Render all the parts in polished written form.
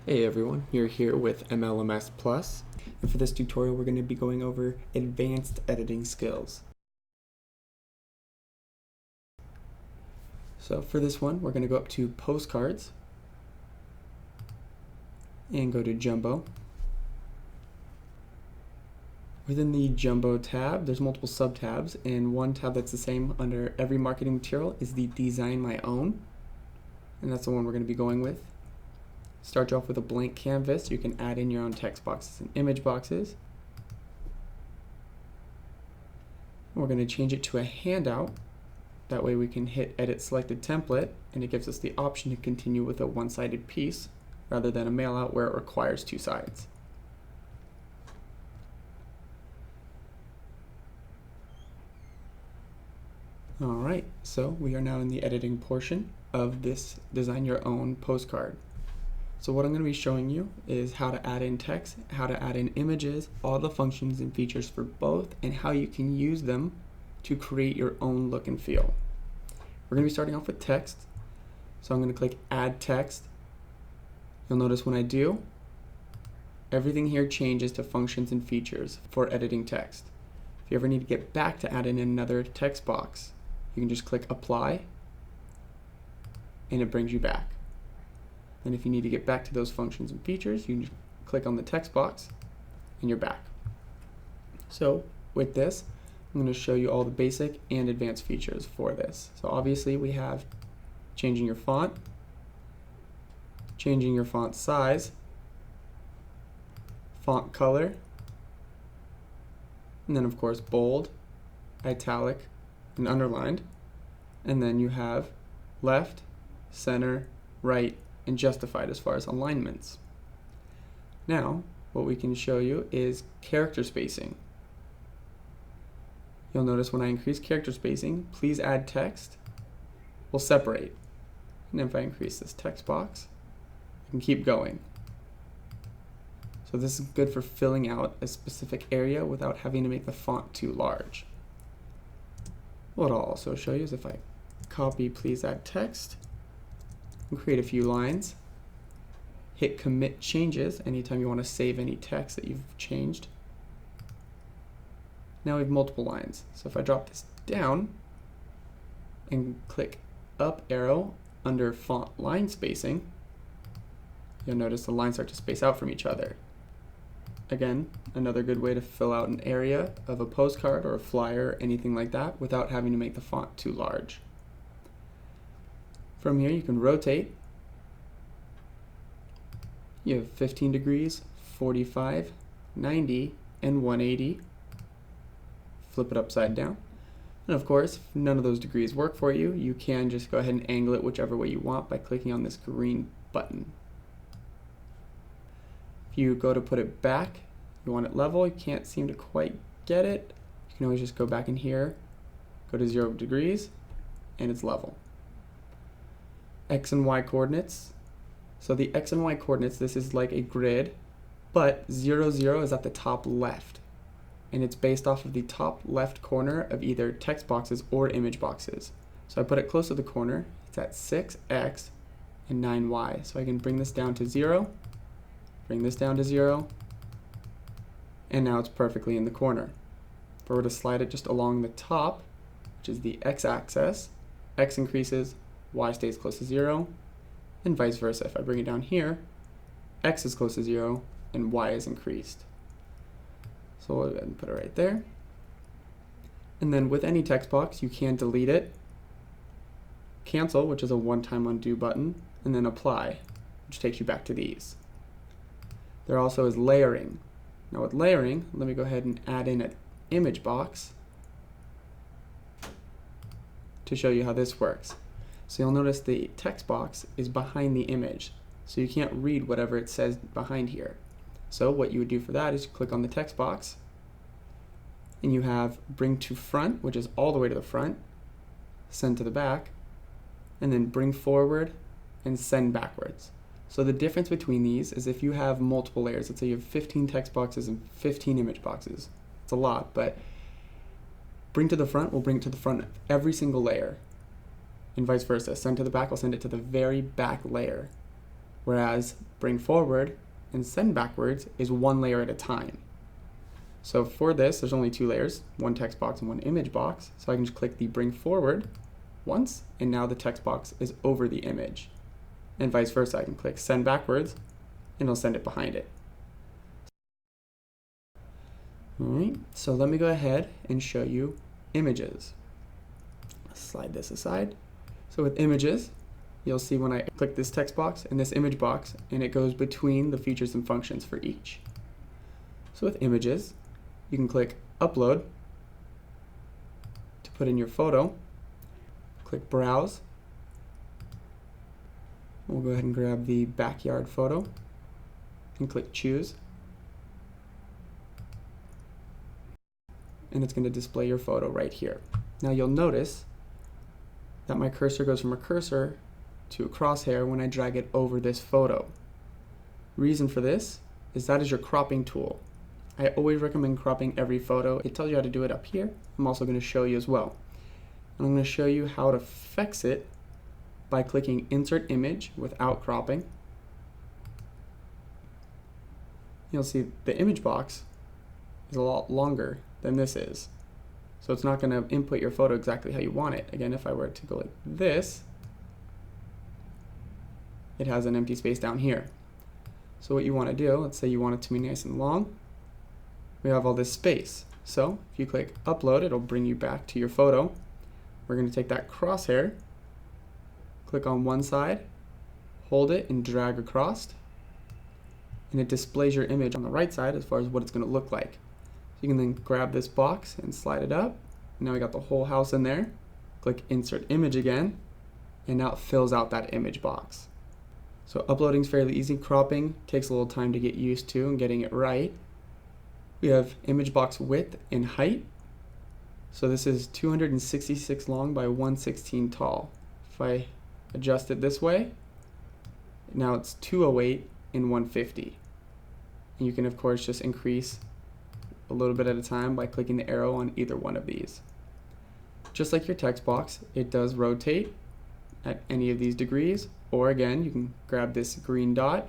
Hey everyone, you're here with MLMS Plus, and for this tutorial we're going to be going over advanced editing skills. So for this one we're going to go up to Postcards and go to Jumbo. Within the Jumbo tab there's multiple sub-tabs, and one tab that's the same under every marketing material is the Design My Own, and that's the one we're going to be going with. Start you off with a blank canvas. You can add in your own text boxes and image boxes. We're going to change it to a handout. That way we can hit edit selected template and it gives us the option to continue with a one-sided piece rather than a mail out where it requires two sides. Alright, so we are now in the editing portion of this design your own postcard. So what I'm going to be showing you is how to add in text, how to add in images, all the functions and features for both, and how you can use them to create your own look and feel. We're going to be starting off with text. So I'm going to click Add Text. You'll notice when I do, everything here changes to functions and features for editing text. If you ever need to get back to add in another text box, you can just click Apply, and it brings you back. And if you need to get back to those functions and features, you can just click on the text box and you're back. So with this, I'm going to show you all the basic and advanced features for this. So obviously we have changing your font, changing your font size, font color, and then of course bold, italic, and underlined. And then you have left, center, right, and justified as far as alignments. Now, what we can show you is character spacing. You'll notice when I increase character spacing, please add text, will separate. And if I increase this text box, I can keep going. So this is good for filling out a specific area without having to make the font too large. What I'll also show you is if I copy please add text, and create a few lines, hit commit changes anytime you want to save any text that you've changed. Now we have multiple lines. So if I drop this down and click up arrow under font line spacing, you'll notice the lines start to space out from each other. Again, another good way to fill out an area of a postcard or a flyer or anything like that without having to make the font too large. From here you can rotate. You have 15 degrees, 45, 90, and 180. Flip it upside down. And of course, if none of those degrees work for you, you can just go ahead and angle it whichever way you want by clicking on this green button. If you go to put it back, you want it level, you can't seem to quite get it, you can always just go back in here, go to 0 degrees, and it's level. X and Y coordinates. So the X and Y coordinates, this is like a grid, but 0, 0 is at the top left. And it's based off of the top left corner of either text boxes or image boxes. So I put it close to the corner, it's at 6X and 9Y. So I can bring this down to 0, bring this down to 0, and now it's perfectly in the corner. If I were to slide it just along the top, which is the X-axis, X increases, Y stays close to 0, and vice versa. If I bring it down here, X is close to 0, and Y is increased. So we'll go ahead and put it right there. And then with any text box, you can delete it, cancel, which is a one-time undo button, and then apply, which takes you back to these. There also is layering. Now with layering, let me go ahead and add in an image box to show you how this works. So you'll notice the text box is behind the image, so you can't read whatever it says behind here. So what you would do for that is you click on the text box, and you have bring to front, which is all the way to the front, send to the back, and then bring forward and send backwards. So the difference between these is if you have multiple layers, let's say you have 15 text boxes and 15 image boxes. It's a lot, but bring to the front will bring it to the front of every single layer, and vice versa. Send to the back will send it to the very back layer. whereas bring forward and send backwards is one layer at a time. So for this, there's only two layers, one text box and one image box. So I can just click the bring forward once, and now the text box is over the image. And vice versa, I can click send backwards, and it'll send it behind it. All right, so let me go ahead and show you images. Slide this aside. So with images, you'll see when I click this text box and this image box, and it goes between the features and functions for each. So with images, you can click upload to put in your photo, click browse. We'll go ahead and grab the backyard photo and click choose. And it's going to display your photo right here. Now you'll notice that my cursor goes from a cursor to a crosshair when I drag it over this photo. Reason for this is that is your cropping tool. I always recommend cropping every photo. It tells you how to do it up here. I'm also going to show you as well. And I'm going to show you how to fix it by clicking insert image without cropping. You'll see the image box is a lot longer than this is. So it's not going to input your photo exactly how you want it. Again, if I were to go like this, it has an empty space down here. So what you want to do, let's say you want it to be nice and long, we have all this space. So if you click upload, it'll bring you back to your photo. We're going to take that crosshair, click on one side, hold it and drag across, and it displays your image on the right side as far as what it's going to look like. So you can then grab this box and slide it up. Now we got the whole house in there. Click insert image again, and now it fills out that image box. So uploading is fairly easy. Cropping takes a little time to get used to and getting it right. We have image box width and height. So this is 266 long by 116 tall. If I adjust it this way, now it's 208 and 150. And you can of course just increase a little bit at a time by clicking the arrow on either one of these. Just like your text box, it does rotate at any of these degrees, or again, you can grab this green dot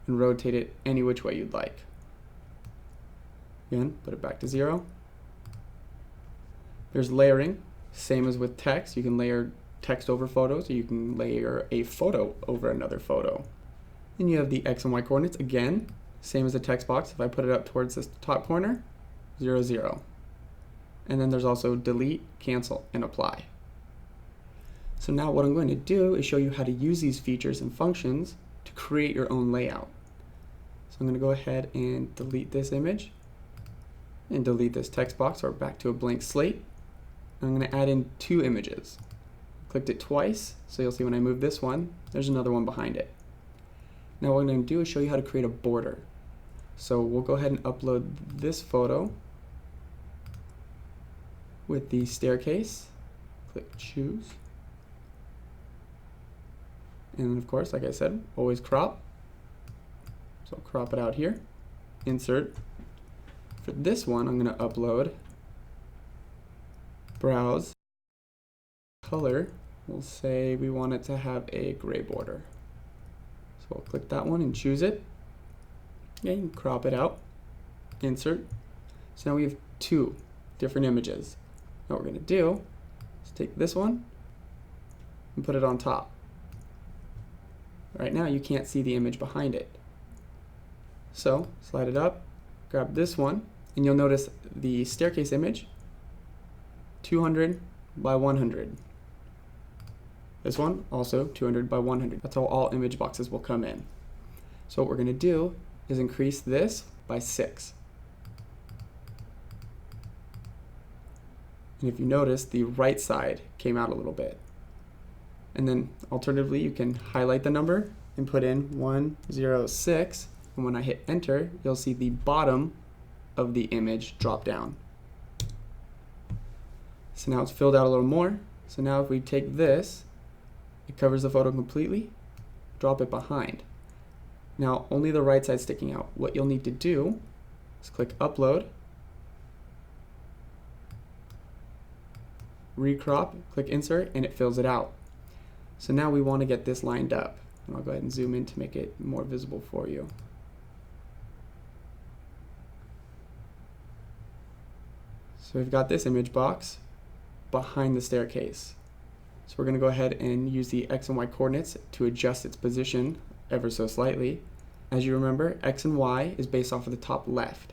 and rotate it any which way you'd like. Again, put it back to 0. There's layering, same as with text. You can layer text over photos, or you can layer a photo over another photo. Then you have the X and Y coordinates, again, same as the text box. If I put it up towards this top corner, 0, 0. And then there's also delete, cancel, and apply. So now what I'm going to do is show you how to use these features and functions to create your own layout. So I'm going to go ahead and delete this image and delete this text box, or back to a blank slate. I'm going to add in two images. Clicked it twice, so you'll see when I move this one, there's another one behind it. Now what I'm going to do is show you how to create a border. So we'll go ahead and upload this photo with the staircase. Click choose. And of course, like I said, always crop. So crop it out here, insert. For this one, I'm going to upload, browse, color. We'll say we want it to have a gray border. So we'll click that one and choose it. Yeah, you can crop it out, insert. So now we have two different images. Now what we're going to do is take this one and put it on top. Right now you can't see the image behind it. So slide it up, grab this one, and you'll notice the staircase image, 200 by 100. This one also 200 by 100. That's how all image boxes will come in. So what we're going to do is increase this by 6. And if you notice, the right side came out a little bit. And then alternatively, you can highlight the number and put in 106. And when I hit enter, you'll see the bottom of the image drop down. So now it's filled out a little more. So now if we take this, it covers the photo completely, drop it behind. Now only the right side sticking out. What you'll need to do is click upload, recrop, click insert, and it fills it out. So now we want to get this lined up. And I'll go ahead and zoom in to make it more visible for you. So we've got this image box behind the staircase. So we're going to go ahead and use the X and Y coordinates to adjust its position ever so slightly. As you remember, X and Y is based off of the top left.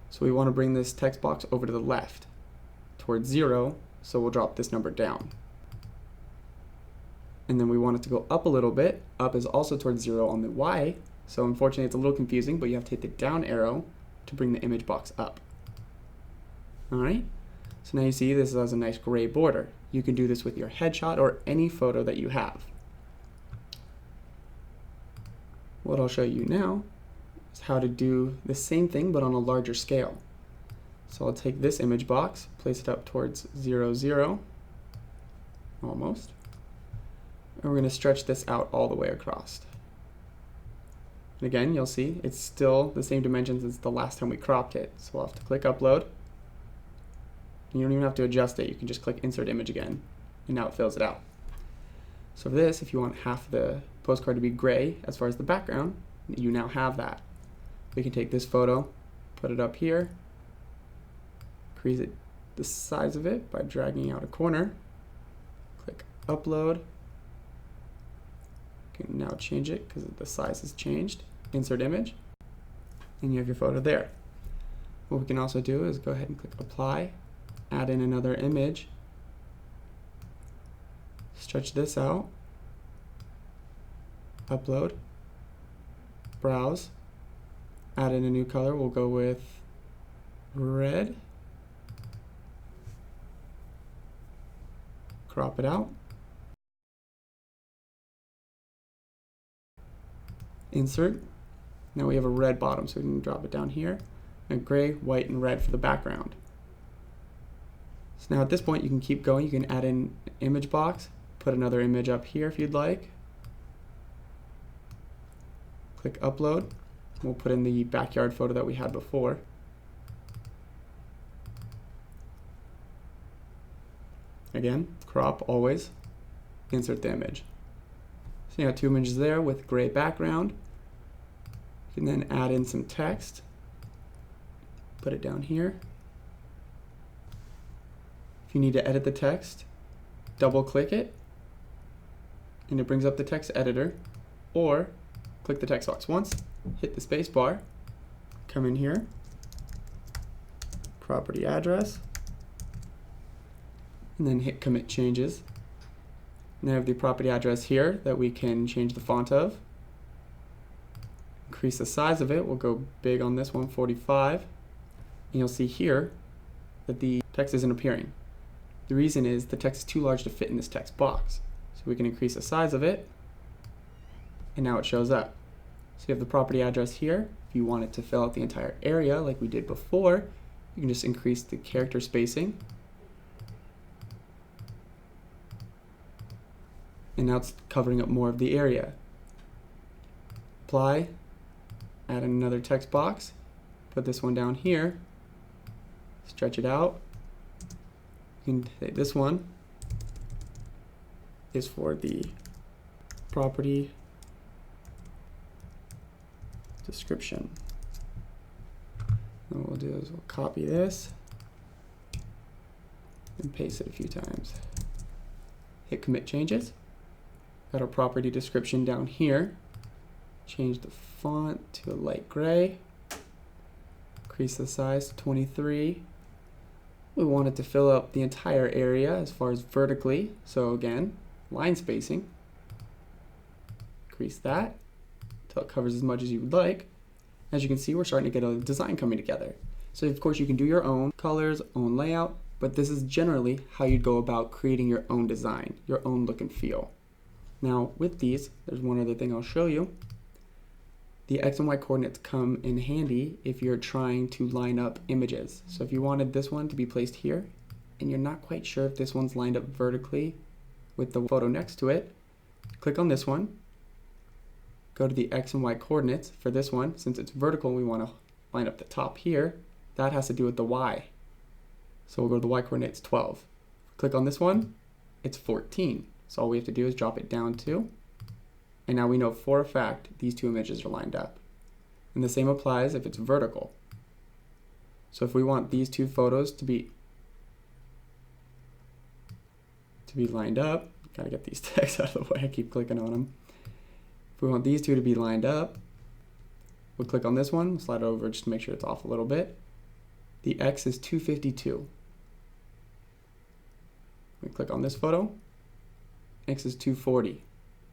So we want to bring this text box over to the left, towards 0, so we'll drop this number down. And then we want it to go up a little bit. Up is also towards 0 on the Y, so unfortunately it's a little confusing, but you have to hit the down arrow to bring the image box up. Alright, so now you see this has a nice gray border. You can do this with your headshot or any photo that you have. What I'll show you now is how to do the same thing but on a larger scale. So I'll take this image box, place it up towards 0, 0, almost, and we're going to stretch this out all the way across. And again, you'll see it's still the same dimensions as the last time we cropped it. So we'll have to click upload. You don't even have to adjust it. You can just click insert image again, and now it fills it out. So for this, if you want half the postcard to be gray as far as the background, you now have that. We can take this photo, put it up here, increase it the size of it by dragging out a corner, click upload. You can now change it because the size has changed, insert image, and you have your photo there. What we can also do is go ahead and click apply, add in another image, stretch this out, upload, browse, add in a new color. We'll go with red, crop it out, insert. Now we have a red bottom, so we can drop it down here, and gray, white, and red for the background. So now at this point you can keep going. You can add in an image box, put another image up here if you'd like. Click upload. We'll put in the backyard photo that we had before. Again, crop always, insert the image. So you have two images there with gray background. You can then add in some text, put it down here. If you need to edit the text, double click it and it brings up the text editor, or click the text box once, hit the space bar, come in here, property address, and then hit commit changes. Now I have the property address here that we can change the font of. Increase the size of it. We'll go big on this one, 45. And you'll see here that the text isn't appearing. The reason is the text is too large to fit in this text box. So we can increase the size of it, and now it shows up. So you have the property address here. If you want it to fill out the entire area like we did before, you can just increase the character spacing. And now it's covering up more of the area. Apply, add in another text box, put this one down here, stretch it out. You can say this one is for the property description. And what we'll do is we'll copy this and paste it a few times. Hit commit changes. Got our property description down here. Change the font to a light gray. Increase the size to 23. We want it to fill up the entire area as far as vertically. So again, line spacing. Increase that until it covers as much as you would like. As you can see, we're starting to get a design coming together. So of course you can do your own colors, own layout, but this is generally how you'd go about creating your own design, your own look and feel. Now with these, there's one other thing I'll show you. The X and Y coordinates come in handy if you're trying to line up images. So if you wanted this one to be placed here, and you're not quite sure if this one's lined up vertically with the photo next to it, click on this one, go to the X and Y coordinates for this one. Since it's vertical, we want to line up the top here. That has to do with the Y. So we'll go to the Y coordinates 12. Click on this one, it's 14. So all we have to do is drop it down to And now we know for a fact these two images are lined up. And the same applies if it's vertical. So if we want these two photos to be lined up, gotta get these texts out of the way, I keep clicking on them. If we want these two to be lined up, we'll click on this one, slide it over just to make sure it's off a little bit. The X is 252. We click on this photo, X is 240.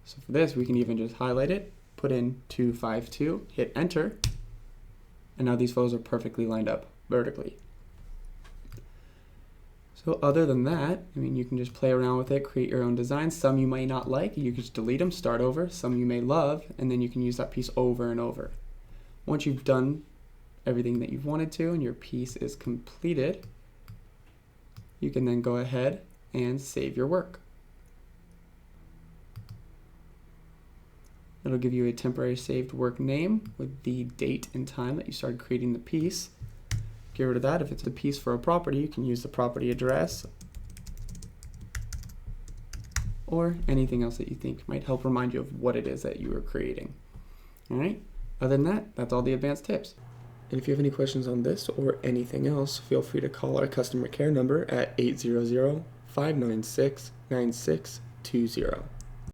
So for this, we can even just highlight it, put in 252, hit enter, and now these photos are perfectly lined up vertically. So other than that, I mean, you can just play around with it, create your own designs. Some you might not like, you can just delete them, start over. Some you may love, and then you can use that piece over and over. Once you've done everything that you've wanted to and your piece is completed, you can then go ahead and save your work. It'll give you a temporary saved work name with the date and time that you started creating the piece. Get rid of that. If it's a piece for a property, you can use the property address or anything else that you think might help remind you of what it is that you are creating. All right. Other than that, that's all the advanced tips. And if you have any questions on this or anything else, feel free to call our customer care number at 800-596-9620.